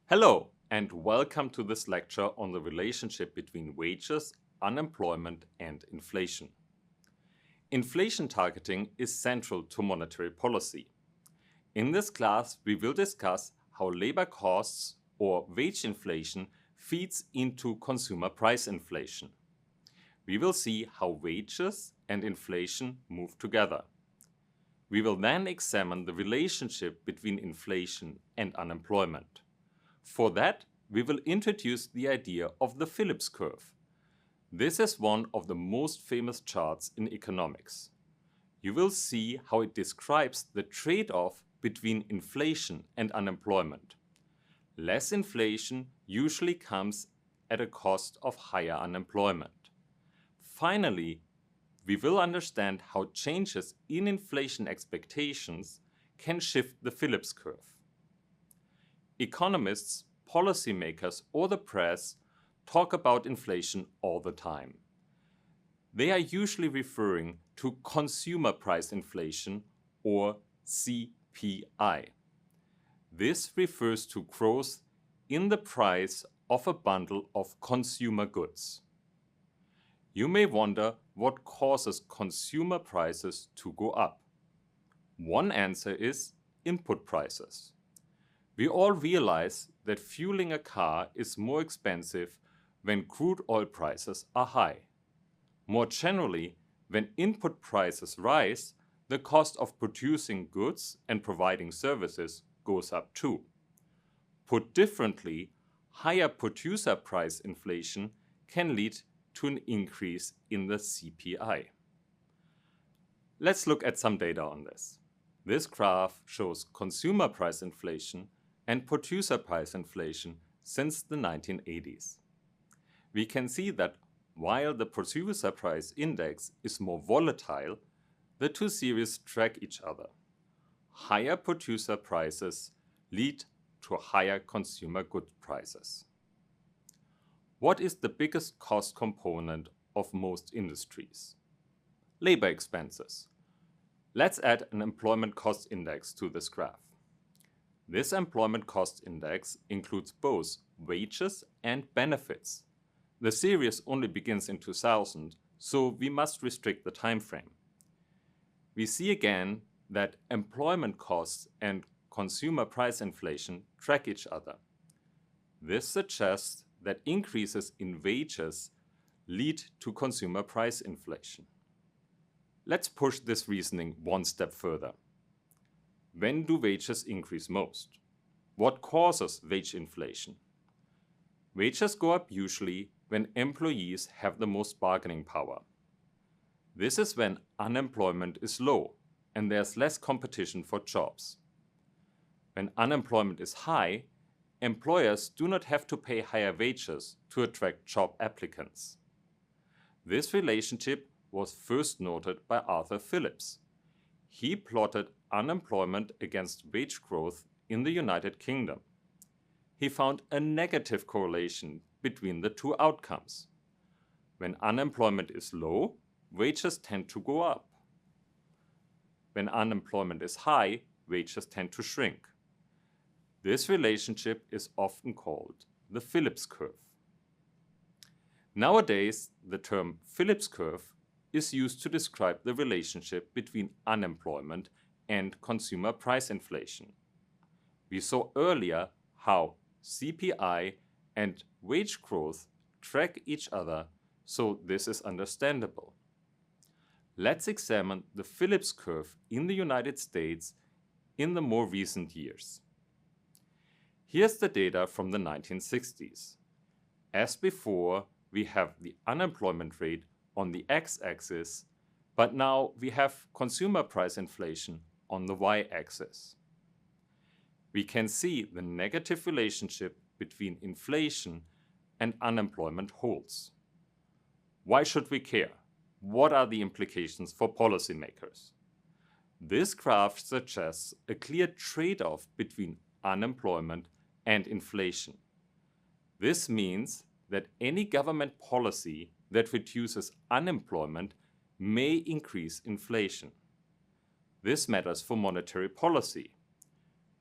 Hello, and welcome to this lecture on the relationship between wages, unemployment, and inflation. Inflation targeting is central to monetary policy. In this class, we will discuss how labor costs or wage inflation feeds into consumer price inflation. We will see how wages and inflation move together. We will then examine the relationship between inflation and unemployment. For that, we will introduce the idea of the Phillips curve. This is one of the most famous charts in economics. You will see how it describes the trade-off between inflation and unemployment. Less inflation usually comes at a cost of higher unemployment. Finally, we will understand how changes in inflation expectations can shift the Phillips curve. Economists, policymakers, or the press talk about inflation all the time. They are usually referring to consumer price inflation or CPI. This refers to growth in the price of a bundle of consumer goods. You may wonder what causes consumer prices to go up. One answer is input prices. We all realize that fueling a car is more expensive when crude oil prices are high. More generally, when input prices rise, the cost of producing goods and providing services goes up too. Put differently, higher producer price inflation can lead to an increase in the CPI. Let's look at some data on this. This graph shows consumer price inflation and producer price inflation since the 1980s. We can see that while the producer price index is more volatile, the two series track each other. Higher producer prices lead to higher consumer good prices. What is the biggest cost component of most industries? Labor expenses. Let's add an employment cost index to this graph. This employment cost index includes both wages and benefits. The series only begins in 2000, so we must restrict the time frame. We see again that employment costs and consumer price inflation track each other. This suggests that increases in wages lead to consumer price inflation. Let's push this reasoning one step further. When do wages increase most? What causes wage inflation? Wages go up usually when employees have the most bargaining power. This is when unemployment is low and there's less competition for jobs. When unemployment is high, employers do not have to pay higher wages to attract job applicants. This relationship was first noted by Arthur Phillips. He plotted unemployment against wage growth in the United Kingdom. He found a negative correlation between the two outcomes. When unemployment is low, wages tend to go up. When unemployment is high, wages tend to shrink. This relationship is often called the Phillips curve. Nowadays, the term Phillips curve is used to describe the relationship between unemployment and consumer price inflation. We saw earlier how CPI and wage growth track each other, so this is understandable. Let's examine the Phillips curve in the United States in the more recent years. Here's the data from the 1960s. As before, we have the unemployment rate on the x-axis, but now we have consumer price inflation on the y-axis. We can see the negative relationship between inflation and unemployment holds. Why should we care? What are the implications for policymakers? This graph suggests a clear trade-off between unemployment and inflation. This means that any government policy that reduces unemployment may increase inflation. This matters for monetary policy.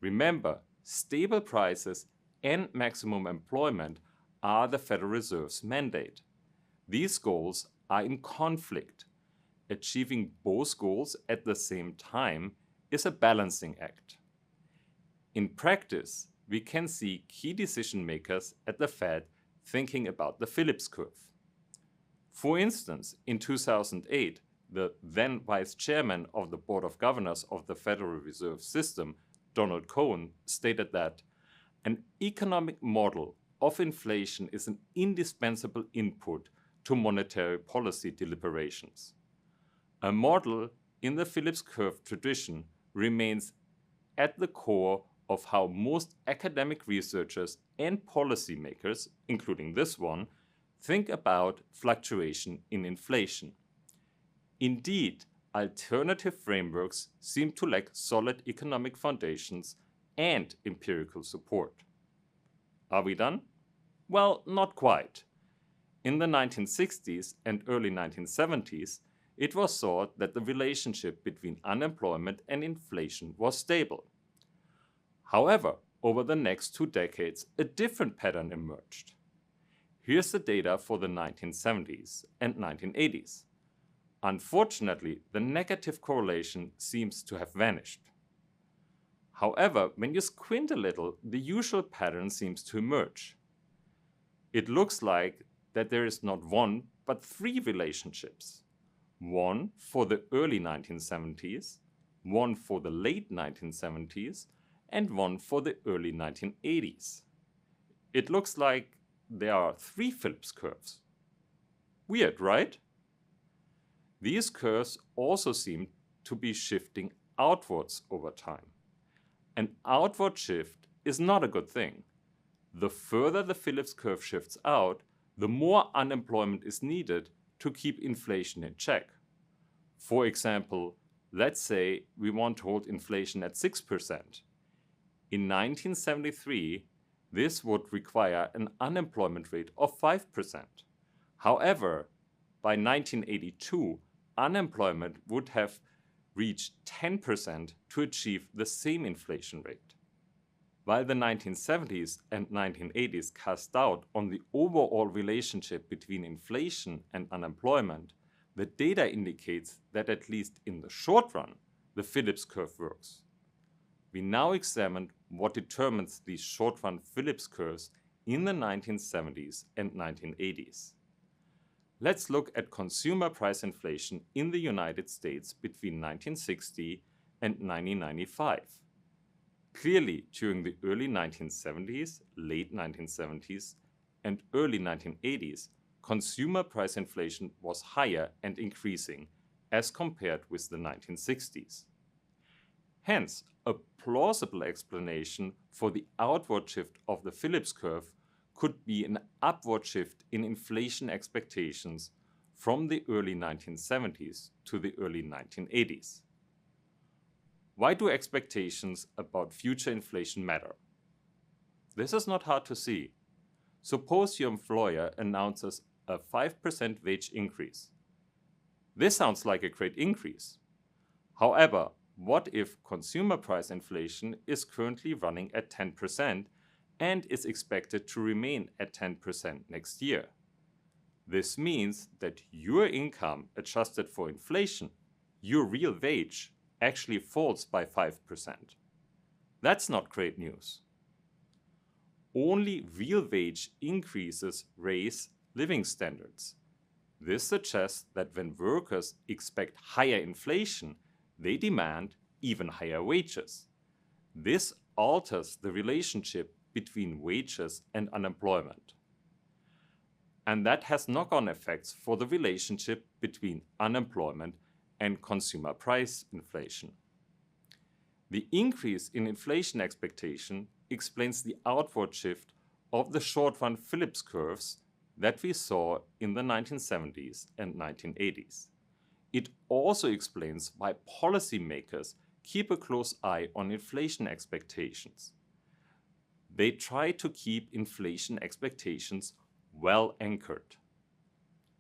Remember, stable prices and maximum employment are the Federal Reserve's mandate. These goals are in conflict. Achieving both goals at the same time is a balancing act. In practice, we can see key decision makers at the Fed thinking about the Phillips curve. For instance, in 2008, the then Vice Chairman of the Board of Governors of the Federal Reserve System, Donald Cohen, stated that an economic model of inflation is an indispensable input to monetary policy deliberations. A model in the Phillips curve tradition remains at the core of how most academic researchers and policymakers, including this one, think about fluctuation in inflation. Indeed, alternative frameworks seem to lack solid economic foundations and empirical support. Are we done? Well, not quite. In the 1960s and early 1970s, it was thought that the relationship between unemployment and inflation was stable. However, over the next 2 decades, a different pattern emerged. Here's the data for the 1970s and 1980s. Unfortunately, the negative correlation seems to have vanished. However, when you squint a little, the usual pattern seems to emerge. It looks like that there is not one, but 3 relationships. One for the early 1970s, one for the late 1970s, and one for the early 1980s. It looks like there are 3 Phillips curves. Weird, right? These curves also seem to be shifting outwards over time. An outward shift is not a good thing. The further the Phillips curve shifts out, the more unemployment is needed to keep inflation in check. For example, let's say we want to hold inflation at 6%. In 1973, this would require an unemployment rate of 5%. However, by 1982, unemployment would have reached 10% to achieve the same inflation rate. While the 1970s and 1980s cast doubt on the overall relationship between inflation and unemployment, the data indicates that at least in the short run, the Phillips curve works. We now examine what determines these short-run Phillips curves in the 1970s and 1980s. Let's look at consumer price inflation in the United States between 1960 and 1995. Clearly, during the early 1970s, late 1970s, and early 1980s, consumer price inflation was higher and increasing as compared with the 1960s. Hence, a plausible explanation for the outward shift of the Phillips curve could be an upward shift in inflation expectations from the early 1970s to the early 1980s. Why do expectations about future inflation matter? This is not hard to see. Suppose your employer announces a 5% wage increase. This sounds like a great increase. However, what if consumer price inflation is currently running at 10% and is expected to remain at 10% next year? This means that your income adjusted for inflation, your real wage, actually falls by 5%. That's not great news. Only real wage increases raise living standards. This suggests that when workers expect higher inflation, they demand even higher wages. This alters the relationship between wages and unemployment. And that has knock-on effects for the relationship between unemployment and consumer price inflation. The increase in inflation expectation explains the outward shift of the short-run Phillips curves that we saw in the 1970s and 1980s. It also explains why policymakers keep a close eye on inflation expectations. They try to keep inflation expectations well anchored.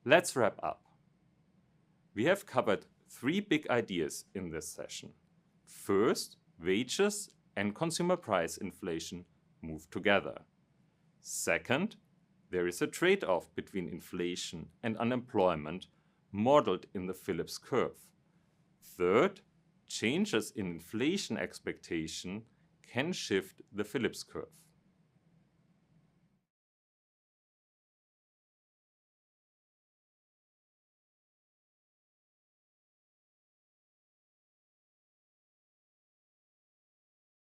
Let's wrap up. We have covered 3 big ideas in this session. First, wages and consumer price inflation move together. Second, there is a trade-off between inflation and unemployment modeled in the Phillips curve. Third, changes in inflation expectation can shift the Phillips curve.